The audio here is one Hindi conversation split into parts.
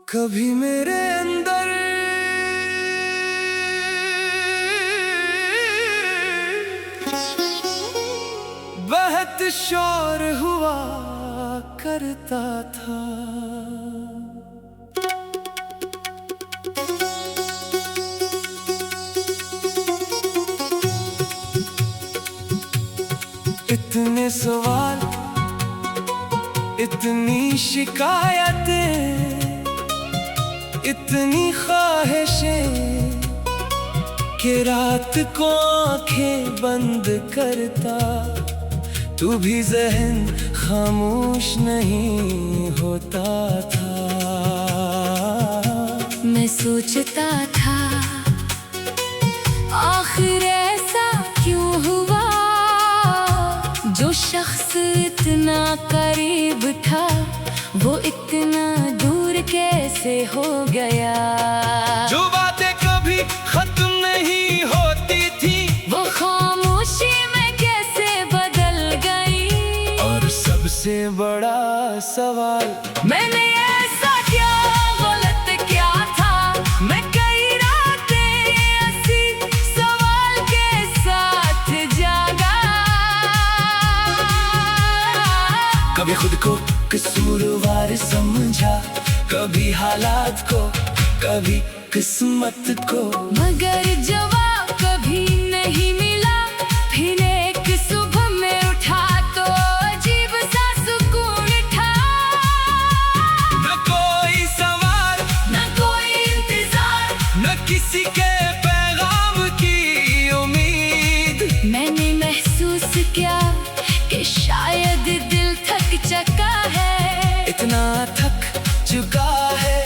कभी मेरे अंदर बहुत शोर हुआ करता था। इतने सवाल, इतनी शिकायतें, इतनी ख्वाहिशें कि रात को आंखें बंद करता, तू भी ज़हन खामोश नहीं होता था। मैं सोचता था आखिर ऐसा क्यों हुआ, जो शख्स इतना करीब था वो इतना दूर कैसे हो गया। जो बातें कभी खत्म नहीं होती थी वो खामोशी में कैसे बदल गई। और सबसे बड़ा सवाल, मैंने ऐसा क्या गलत क्या था, मैं कई रातें ऐसी सवाल के साथ जागा। कभी खुद को कसूरवार समझा, कभी हालात को, कभी किस्मत को, मगर जवाब कभी नहीं मिला। फिर एक सुबह में उठा तो अजीब सा सुकून था। न कोई सवाल, न कोई इंतजार, न किसी के पैगाम की उम्मीद। मैंने महसूस किया कि शायद दिल थक चुका है, इतना थक चुका है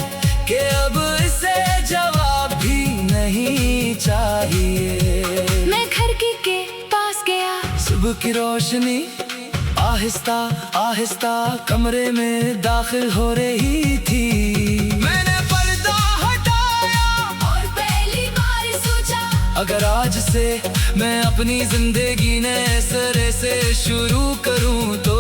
कि अब इसे जवाब भी नहीं चाहिए। मैं खिड़की के पास गया, सुबह की रोशनी आहिस्ता आहिस्ता कमरे में दाखिल हो रही थी। मैंने पर्दा हटाया और पहली बार सोचा, अगर आज से मैं अपनी जिंदगी नए सिरे से शुरू करूं तो।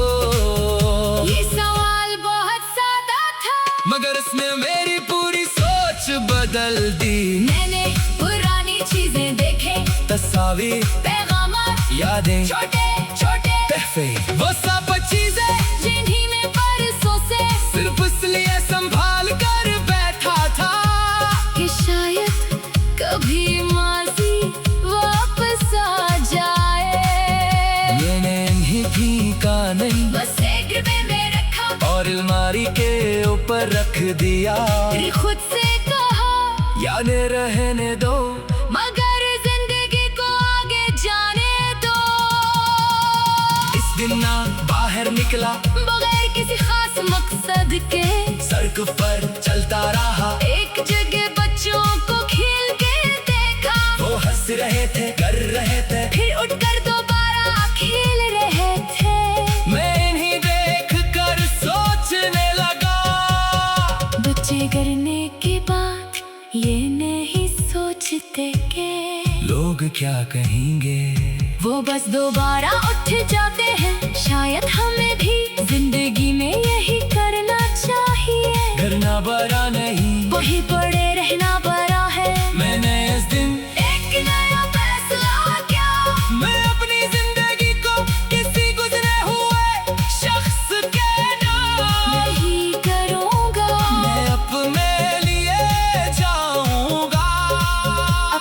ये सवाल बहुत सादा था मगर इसने मेरी पूरी सोच बदल दी। मैंने पुरानी चीजें देखे, तस्वीर, पैगामात, यादें, छोटे छोटे तहफे, वो सब चीजें जिन्हीं में बरसों से सिर्फ इसलिए संभाल कर बैठा था कि शायद कभी माजी वापस आ जाए। मैंने इन्हीं भीगा नहीं, बस एक डिब्बे में रखा और अलमारी के ऊपर रख दिया। फिर खुद से कहा यादें रहने दो, मगर जिंदगी को आगे जाने दो। इस दिन ना बाहर निकला बगैर किसी खास मकसद के, सड़क पर चलता रहा। एक जगह बच्चों को खेल के देखा, वो हंस रहे थे, कर रहे थे, फिर उठकर दोबारा खेल रहे थे। मैं इन्हीं देख कर सोचने लगा। बच्चे करने की बात ये नहीं सोचते के लोग क्या कहेंगे, वो बस दोबारा उठ जाते हैं। शायद हमें भी जिंदगी में यही करना चाहिए। डरना बड़ा नहीं, वही पड़े रहना बड़ा है। मैंने इस दिन एक नया फैसला किया, मैं अपनी जिंदगी को किसी गुजरे हुए शख्स के नाम नहीं करूँगा। मैं अपने लिए जाऊंगा।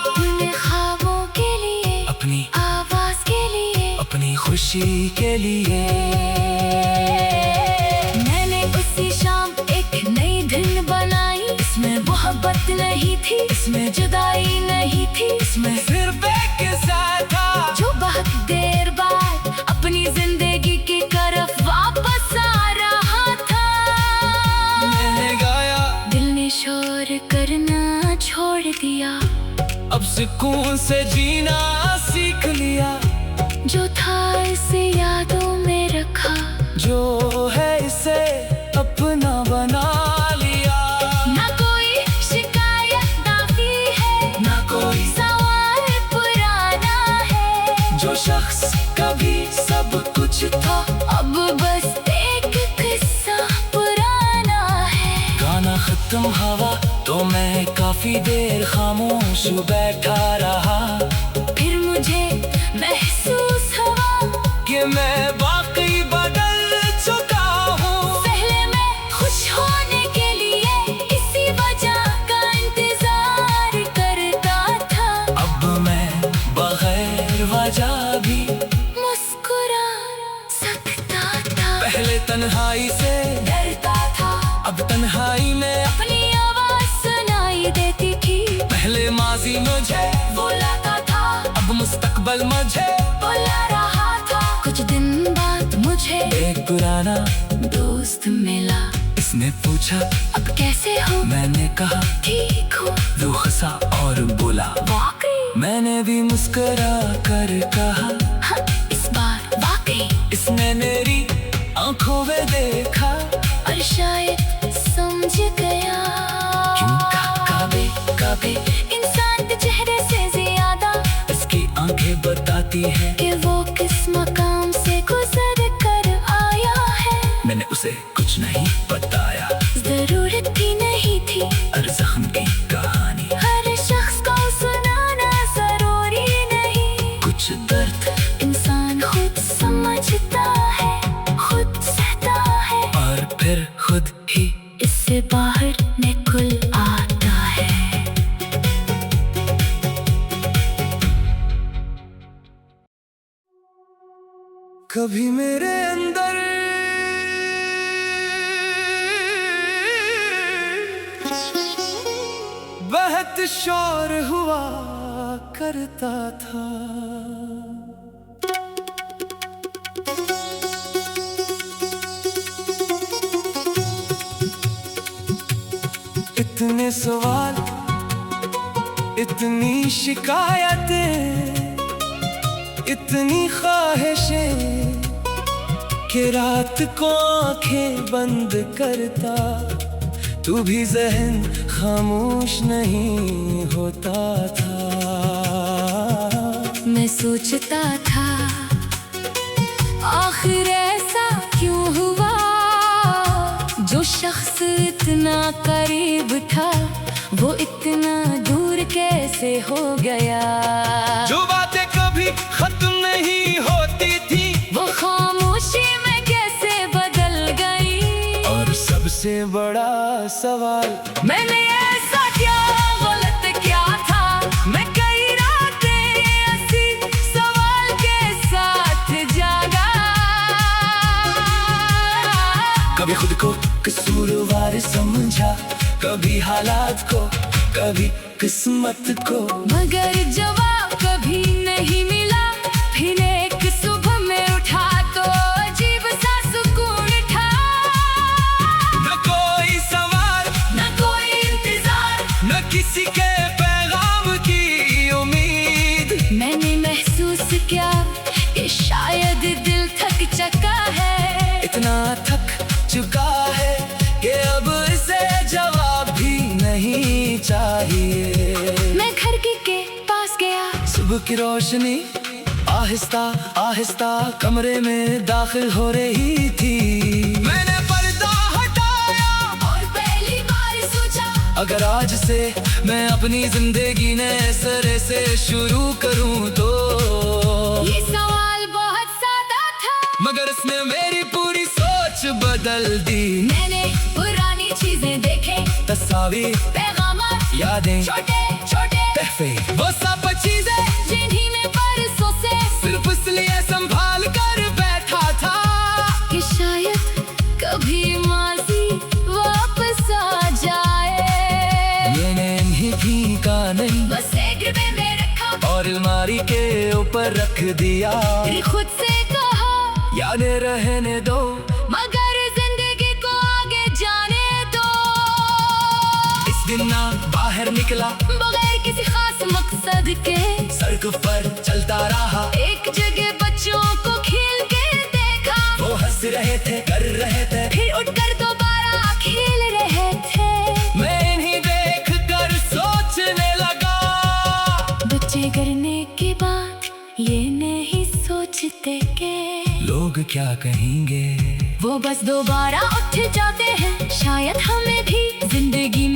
अपने ख्वाबों के लिए, अपनी आवाज के लिए, अपनी खुशी के लिए। मैंने उसी शाम एक नई धुन बनाई। इसमें मोहब्बत नहीं थी, इसमें जुदाई नहीं थी, इसमें सिर्फ एक साथ था जो बहुत देर बाद अपनी जिंदगी की तरफ वापस आ रहा था। मैंने गाया, दिल ने शोर करना छोड़ दिया। अब सुकून से जीना सीख लिया। जो था इसे यादों में रखा, जो है इसे अपना बना लिया। ना कोई शिकायत दाफी है, ना कोई सवाल पुराना है। जो शख्स कभी सब कुछ था, अब बस एक किस्सा पुराना है। गाना खत्म तुम हवा तो मैं काफी देर खामोश बैठा रहा। फिर मुझे महसूस हुआ कि मैं वाकई बदल चुका हूँ। पहले मैं खुश होने के लिए इसी वजह का इंतजार करता था, अब मैं बगैर वजह भी मुस्कुरा सकता था। पहले तन्हाई से डरता था, अब तन्हाई में अपनी आवाज सुनाई देती थी। पहले माजी मुझे बुलाता था, अब मुस्तकबल मुझे बुला रहा था। कुछ दिन बाद मुझे एक पुराना दोस्त मिला। इसने पूछा अब कैसे हो? मैंने कहा ठीक हूँ। वो हंसा और बोला वाकई? मैंने भी मुस्कुरा कर कहा हाँ, इस बार वाकई। इसने मेरी आंखों में देखा और शायद समझ गया कभी कभी इंसान के चेहरे से ज्यादा इसकी आंखें बताती है कि वो किस मकाम से गुजर कर आया है। मैंने उसे कुछ नहीं बताया, जरूरत भी नहीं थी हर जख्म की कहानी हर शख्स को सुनाना जरूरी नहीं। कुछ दर्द इंसान खुद समझता है, खुद सहता है और फिर खुद ही इससे बाहर निकल आता है। कभी मेरे अंदर बहुत शोर हुआ करता था। इतने सवाल, इतनी शिकायतें, इतनी ख्वाहिशें कि रात को आंखें बंद करता तू भी जहन खामोश नहीं होता था। मैं सोचता था आखिर ऐसा क्यों हुआ, जो शख्स इतना करीब था वो इतना दूर कैसे हो गया। जो बातें कभी खत्म नहीं होती थी वो खामोशी में कैसे बदल गई। और सबसे बड़ा सवाल, मैंने ऐसा क्या गलत किया था, मैं कई रातें ऐसी सवाल के साथ जागा। कभी खुद को कसूरवार समझा, कभी हालात को, कभी किस्मत को, मगर जवाब कभी नहीं मिला। फिर एक सुबह में उठा तो अजीब सा सुकून था। न कोई सवाल, न कोई इंतजार, न किसी के पैगाम की उम्मीद। मैंने महसूस किया कि शायद दिल थक चुका है। इतना थक चुका है कि अब इसे जवाब भी नहीं चाहिए। मैं खिड़की के पास गया, सुबह की रोशनी आहिस्ता आहिस्ता कमरे में दाखिल हो रही थी। मैंने पर्दा हटाया और पहली बार सोचा अगर आज से मैं अपनी जिंदगी नए सिरे से शुरू करूं तो। ये सवाल बहुत सादा था, मगर इसने मेरी पूरी सोच बदल दी। मैंने पुरानी चीजें देखे, तस्वीर, पैगामात, यादें, छोटे छोटे तहफे, वो सब चीजें जिन्हीं में बरसों से सिर्फ इसलिए संभाल कर बैठा था कि शायद कभी माजी वापस आ जाए। मैंने इन्हें फीका नहीं बस एक डिब्बे में रखा और अलमारी के ऊपर रख दिया। फिर खुद से कहा यादें रहने दो, मगर जिंदगी को आगे जाने दो। इस दिन ना बाहर निकला बगैर किसी खास मकसद के, सड़क पर चलता रहा। एक जगह बच्चों को खेल के देखा, वो हंस रहे थे, कर रहे थे, फिर उठकर दोबारा खेल रहे थे। मैं इन्हीं देख कर सोचने लगा। बच्चे करने के बाद ये नहीं सोचते के लोग क्या कहेंगे। वो बस दोबारा उठ जाते हैं। शायद हमें भी जिंदगी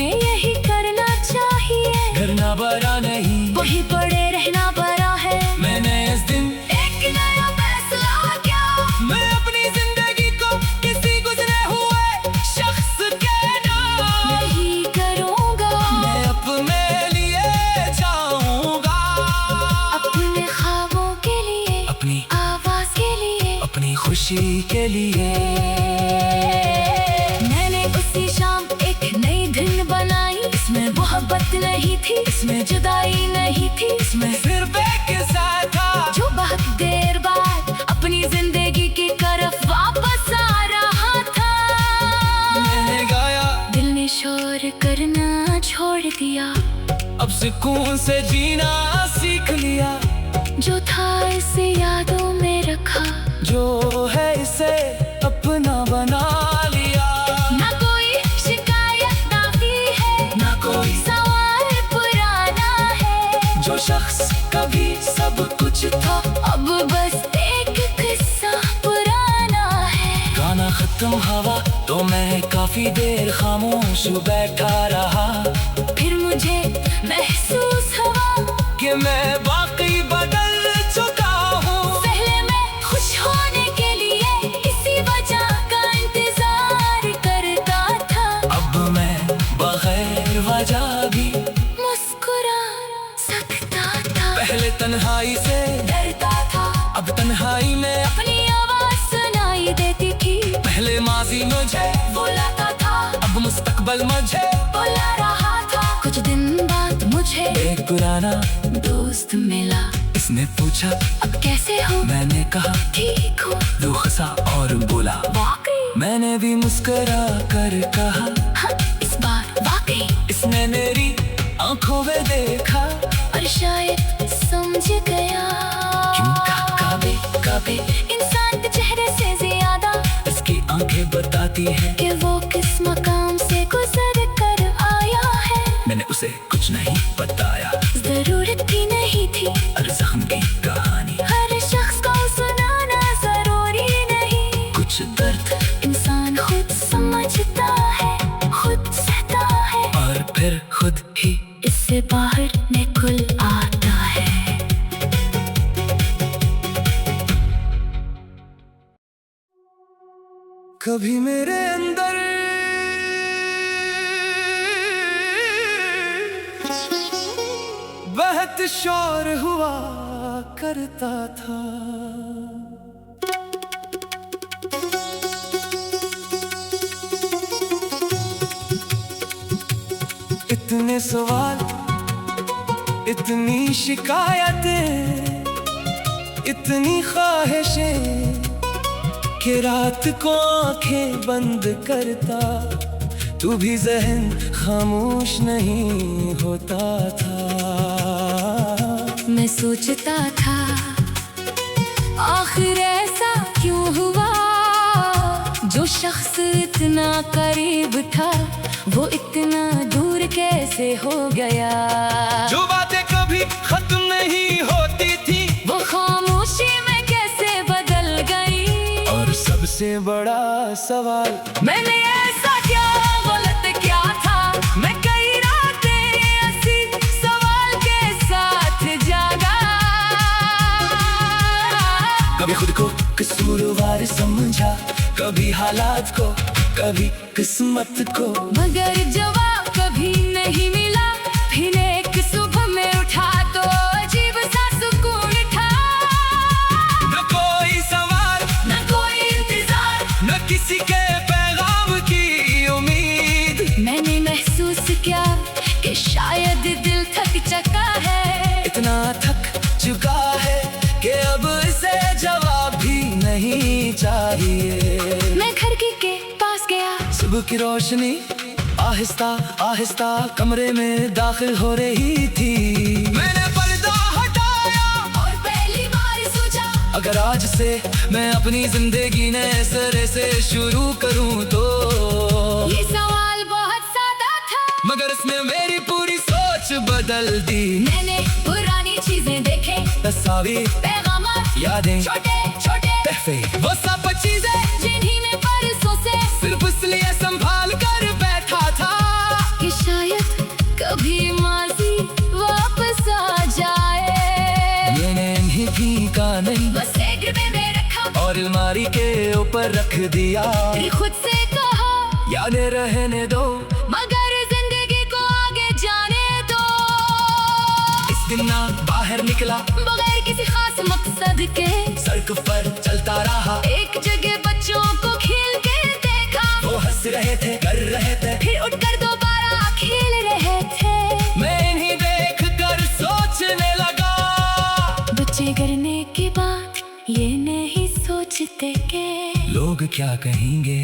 वही पड़े रहना बड़ा है। मैंने इस दिन एक नया फैसला किया, मैं अपनी जिंदगी को किसी गुजरे हुए शख्स के नाम नहीं करूँगा। मैं अपने लिए जाऊंगा, अपने ख्वाबों के लिए, अपनी आवाज के लिए, अपनी खुशी के लिए। मैंने उसी शाम एक नई धुन बनाई। इसमें मोहब्बत नहीं थी, इसमें जुदाई नहीं थी, इसमें सिर्फ एक किस्सा था जो बहुत देर बाद अपनी जिंदगी की तरफ वापस आ रहा था। मैंने गाया, दिल ने शोर करना छोड़ दिया। अब सुकून से जीना सीख लिया। जो था इसे यादों में रखा, जो है इसे अपना बना लिया। ना कोई शिकायत दावी है, ना कोई सवाल पुराना है। जो शख्स कभी सब कुछ था, अब बस एक किस्सा पुराना है। गाना खत्म हवा तो मैं काफी देर खामोश बैठा रहा। फिर मुझे महसूस हुआ कि मैं बाकी बदल चुका हूँ। पहले मैं खुश होने के लिए इसी वजह का इंतजार करता था। अब मैं बगैर वजह भी मुस्कुरा सकता था। पहले तन्हाई से डरता था, अब तन्हाई में अपनी आवाज सुनाई देती थी। पहले माजी मुझे बुलाता था, अब मुस्तकबल मुझे। बुला रहा था। कुछ दिन बाद मुझे एक पुराना दोस्त मिला। इसने पूछा अब कैसे हो? मैंने कहा ठीक हूँ। रूह हंसा और बोला वाकई? मैंने भी मुस्कुरा कर कहा। हाँ, इस बार वाकई। इसने मेरी आंखों में देखा और शायद समझ गया क्योंकि कभी कभी इंसान के चेहरे से ज्यादा इसकी आंखें बताती हैं कि वो किस मकाम से गुजर कर आया है। मैंने उसे कुछ नहीं बताया, जरूरत भी नहीं थी हर जख्म की कहानी। हर शख्स को सुनाना जरूरी नहीं। कुछ दर्द इंसान खुद समझता है, खुद सहता है और फिर खुद ही इससे बाहर निकल आता है। कभी मेरे अंदर बहुत शोर हुआ करता था। इतने सवाल, इतनी शिकायतें, इतनी ख्वाहिशें कि रात को आंखें बंद करता तू भी जहन खामोश नहीं होता था। मैं सोचता था आखिर ऐसा क्यों हुआ? जो शख्स इतना करीब था वो इतना दूर कैसे हो गया? जो बातें कभी खत्म नहीं होती थी वो खामोशी में कैसे बदल गई? और सबसे बड़ा सवाल, मैंने ऐसा क्या गलत क्या था? मैं कई रातें ऐसी सवाल के साथ जागा। कभी खुद को कसूरवार समझा, कभी हालात को, कभी किस्मत को, मगर जवाब कभी नहीं मिला। फिर एक सुबह में उठा तो अजीब सा सुकून था। न कोई सवाल, न कोई इंतजार, न किसी के पैगाम की उम्मीद। मैंने महसूस किया कि शायद दिल थक चुका है। इतना थक चुका है कि अब इसे जवाब भी नहीं चाहिए। मैं खिड़की के पास गया। सुबह की रोशनी आहिस्ता आहिस्ता कमरे में दाखिल हो रही थी। मैंने पर्दा हटाया और पहली बार सोचा अगर आज से मैं अपनी जिंदगी नए सिरे से शुरू करूं तो। ये सवाल बहुत सादा था मगर इसने मेरी पूरी सोच बदल दी। मैंने पुरानी चीजें देखे, तस्वीर, पैगामात, यादें, छोटे छोटे तहफे, वो सब चीजें जिन्हीं में परसों से सिर्फ इसलिए संभाल कर बैठा था कि शायद कभी माजी वापस आ जाए। अलमारी के ऊपर रख दिया। फिर खुद से कहा यादें रहने दो, मगर जिंदगी को आगे जाने दो। इस दिन ना बाहर निकला बगैर किसी खास मकसद के, सड़क पर चलता रहा। एक जगह बच्चों को खेल के देखा, वो हंस रहे थे, कर रहे थे, फिर उठकर दोबारा खेल रहे थे। मैं इन्हीं देख कर सोचने लगा। बच्चे करने की बात ये नहीं सोचते के लोग क्या कहेंगे,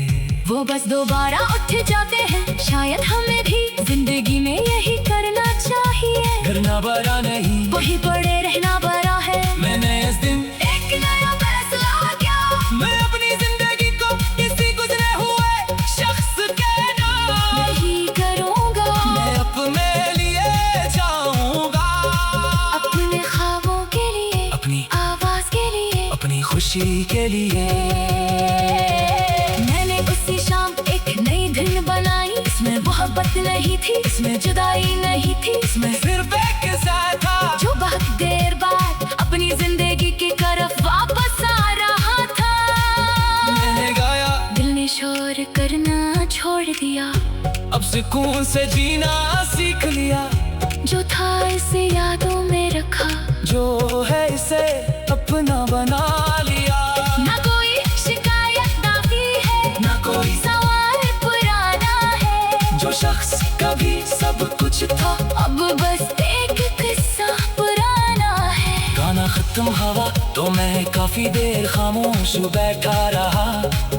वो बस दोबारा उठ जाते हैं। शायद हमें भी जिंदगी में यही करना चाहिए। करना बड़ा नहीं, वही बड़े रहना बड़ा है। मैंने इस दिन एक नया फैसला किया, मैं अपनी जिंदगी को किसी गुजरे हुए शख्स के नाम नहीं करूँगा। मैं अपने लिए जाऊंगा, अपने ख्वाबों के लिए, अपनी आवाज के लिए, अपनी खुशी के लिए। मैंने उसी शाम एक नई धुन बनाई। इसमें मोहब्बत नहीं थी, इसमें जुदाई नहीं थी, इसमें सिर्फ एक सा था जो बहुत देर बाद अपनी जिंदगी की तरफ वापस आ रहा था। मैंने गाया, दिल ने शोर करना छोड़ दिया। अब सुकून से जीना सीख लिया। जो था इसे यादों में रखा, जो है इसे अपना बना लिया। ना कोई शिकायत दाफी है, ना कोई सवाल पुराना है। जो शख्स कभी सब कुछ था, अब बस एक किस्सा पुराना है। गाना खत्म हुआ तो मैं काफी देर खामोश बैठा रहा।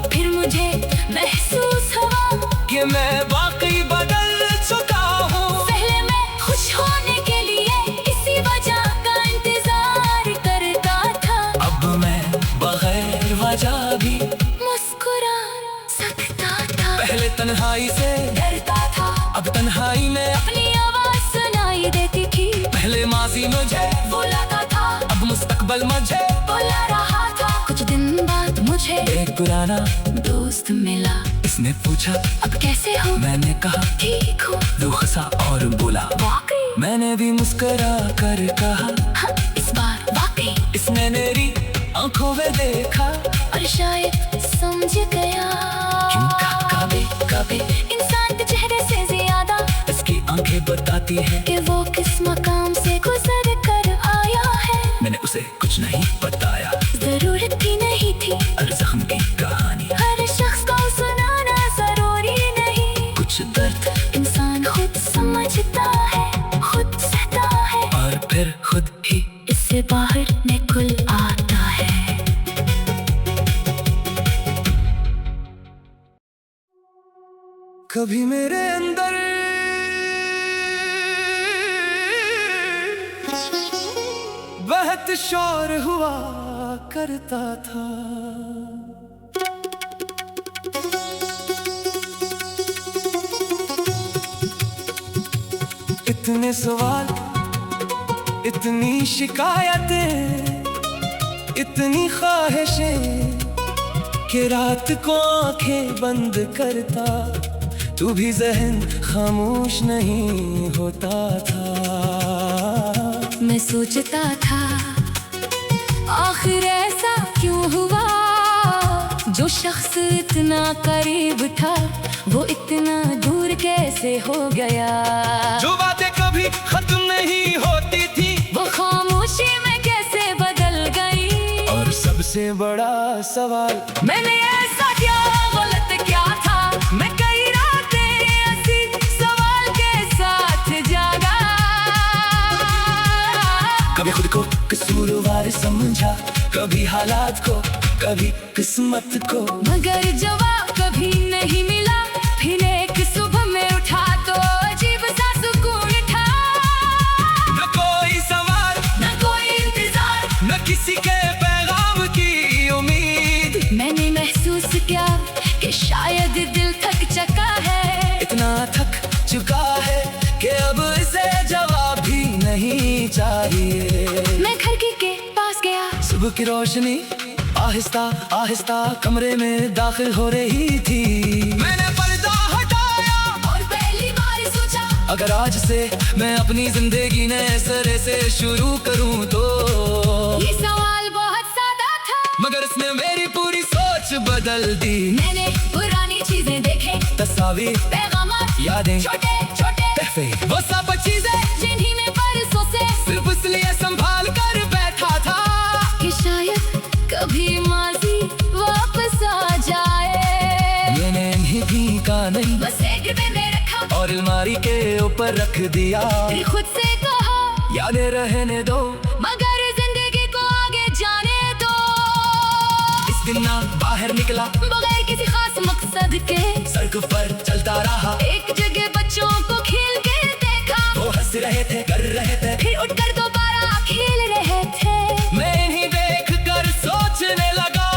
फिर मुझे महसूस हुआ कि मैं वाकई बदल चुका हूँ। पहले मैं खुश होने के लिए इसी वजह का इंतजार करता था, अब मैं बगैर वजह भी मुस्कुरा सकता था। पहले तन्हाई से डरता था, अब तन्हाई में अपनी आवाज सुनाई देती थी। पहले माजी मुझे बुलाता था, अब मुस्तकबल मुझे बुला रहा था। कुछ दिन बाद मुझे एक पुराना दोस्त मिला। इसने पूछा अब कैसे हो? मैंने कहा ठीक हूँ। रूह हंसा और बोला वाकई? मैंने भी मुस्कुरा कर कहा हाँ, इस बार वाकई। इसने मेरी आंखों में देखा और शायद समझ गया कभी कभी इंसान के चेहरे से ज्यादा इसकी आंखें बताती हैं कि वो किस मकाम से गुजर कर आया है। मैंने उसे कुछ नहीं बताया, जरूरत भी नहीं थी हर जख्म की कहानी, हर शख्स को सुनाना जरूरी नहीं। कुछ दर्द इंसान खुद समझता है, खुद सहता है और फिर खुद ही इससे बाहर निकल आता है। कभी मेरे अंदर बहुत शोर हुआ करता था। इतने सवाल, इतनी शिकायतें, इतनी ख्वाहिशें कि रात को आंखें बंद करता तू भी जहन खामोश नहीं होता था। मैं सोचता था आखिर ऐसा क्यों हुआ, जो शख्स इतना करीब था वो इतना दूर कैसे हो गया। जो बातें कभी खत्म नहीं होती थी वो खामोशी में कैसे बदल गई। और सबसे बड़ा सवाल, मैंने ऐसा क्या गलत क्या था, मैं कई रातें ऐसी सवाल के साथ जागा। कभी खुद को कसूरवार समझा, कभी हालात को, कभी किस्मत को, मगर जवाब कभी नहीं मिला। फिर एक सुबह में उठा तो अजीब सा सुकून था। न कोई सवाल, न कोई इंतजार, न किसी के पैगाम की उम्मीद। मैंने महसूस किया कि शायद दिल थक चुका है, इतना थक चुका है कि अब इसे जवाब भी नहीं चाहिए। मैं खिड़की के पास गया। सुबह की रोशनी आहिस्ता आहिस्ता कमरे में दाखिल हो रही थी। मैंने पर्दा हटाया और पहली बार सोचा अगर आज से मैं अपनी जिंदगी नए सिरे से शुरू करूं तो। ये सवाल बहुत सादा था, मगर इसने मेरी पूरी सोच सोच बदल दी। मैंने पुरानी चीजें देखे, तस्वीर, पैगामात, यादें, छोटे छोटे तहफे, वो सब चीजें जिन्हीं में बरसों से सिर्फ इसलिए संभाल कर बैठा था कि शायद कभी माजी वापस आ जाए। मैंने इन्हीं भी का नहीं बस एक डिब्बे में रखा और अलमारी के ऊपर रख दिया। फिर खुद से कहा यादें रहने दो, मगर जिंदगी को आगे जाने दो। इस दिन ना बाहर निकला, बगैर किसी खास मकसद के सड़क पर चलता रहा। एक जगह बच्चों को खेल के देखा, वो हंस रहे थे, कर रहे थे, फिर उठकर दोबारा खेल रहे थे। मैं इन्हीं देख कर सोचने लगा।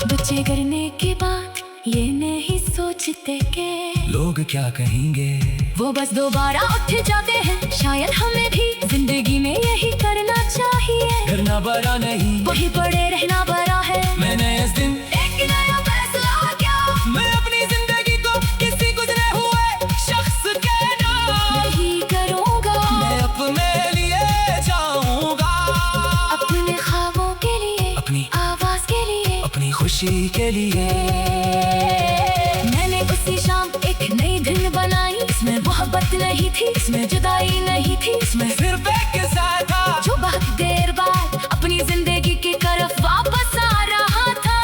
बच्चे करने के बाद ये नहीं सोचते के लोग क्या कहेंगे, वो बस दोबारा उठ जाते हैं। शायद हमें भी जिंदगी में यही करना चाहिए। करना बड़ा नहीं, वही पड़े रहना बड़ा है। मैंने इस दिन एक नया फैसला किया, मैं अपनी जिंदगी को किसी गुजरे हुए शख्स के नाम नहीं करूँगा। मैं अपने लिए जाऊंगा, अपने ख्वाबों के लिए, अपनी आवाज के लिए, अपनी खुशी के लिए। मैंने उसी शाम एक नई धुन बनाई। इसमें मोहब्बत नहीं थी, इसमें जुदाई नहीं थी, मैं सिर्फ एक साथ था जो बहुत देर बाद अपनी जिंदगी की तरफ वापस आ रहा था।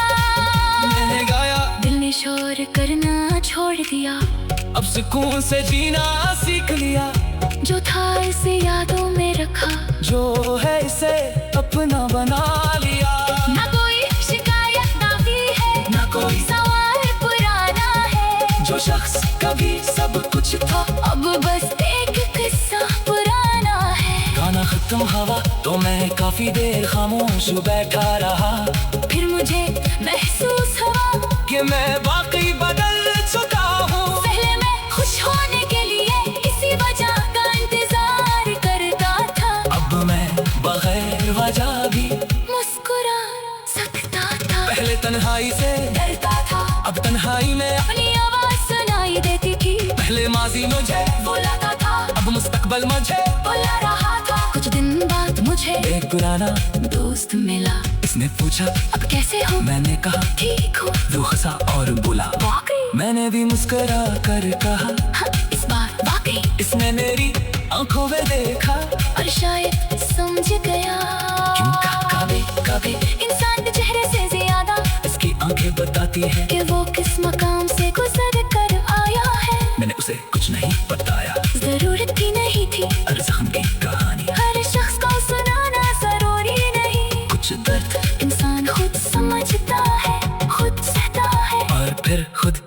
मैंने गाया, दिल ने शोर करना छोड़ दिया। अब सुकून से जीना सीख लिया। जो था इसे यादों में रखा, जो है इसे अपना बना लिया। ना कोई शिकायत दावी है, ना कोई सवाल पुराना है। जो शख्स कभी सब कुछ था, अब बस एक किस्सा पुराना है। गाना खत्म हवा तो मैं काफी देर खामोश बैठा रहा। फिर मुझे महसूस हुआ कि मैं वाकई बदल चुका हूँ। पहले मैं खुश होने के लिए इसी वजह का इंतजार करता था। अब मैं बगैर वजह भी मुस्कुरा सकता था। पहले तन्हाई से डरता था, अब तन्हाई में अपनी आवाज सुनाई देती थी। पहले माजी मुझे बुलाता था, अब मुस्तकबल मुझे बुला रहा था। कुछ दिन बाद मुझे एक पुराना दोस्त मिला। इसने पूछा अब कैसे हो? मैंने कहा ठीक हूँ। वो हंसा और बोला वाकई? मैंने भी मुस्कुरा कर कहा हाँ, इस बार वाकई। इसने मेरी आंखों में देखा और शायद समझ गया क्यों कभी कभी इंसान के चेहरे से ज्यादा इसकी आंखें बताती है कि वो किस मकाम से गुजर कर आया है। मैंने उसे कुछ नहीं बताया, जरूरत ही नहीं थी हर जख्म की कहानी हर शख्स को सुनाना जरूरी नहीं। कुछ दर्द इंसान खुद समझता है, खुद सहता है और फिर खुद